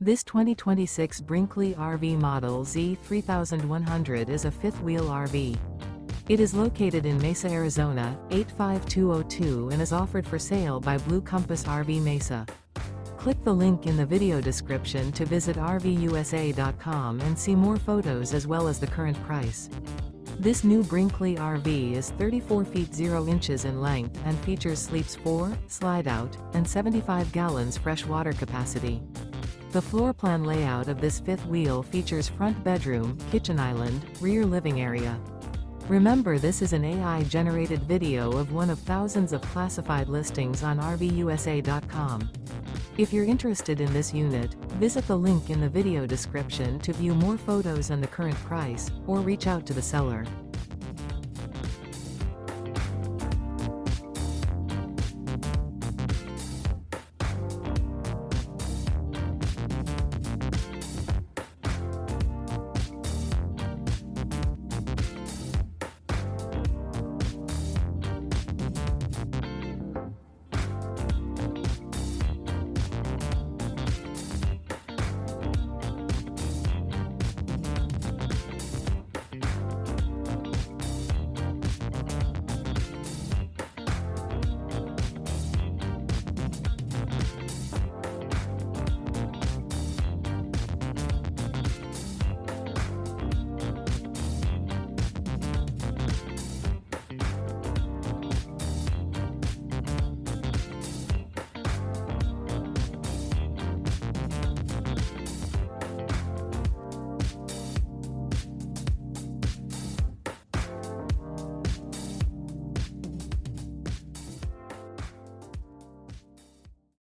This 2026 Brinkley RV Model Z 3100 is a fifth-wheel RV. It is located in Mesa, Arizona, 85202 and is offered for sale by Blue Compass RV Mesa. Click the link in the video description to visit RVUSA.com and see more photos as well as the current price. This new Brinkley RV is 34 feet 0 inches in length and features sleeps 4, slide-out, and 75 gallons fresh water capacity. The floor plan layout of this fifth wheel features front bedroom, kitchen island, rear living area. Remember, this is an AI-generated video of one of thousands of classified listings on RVUSA.com. If you're interested in this unit, visit the link in the video description to view more photos and the current price, or reach out to the seller.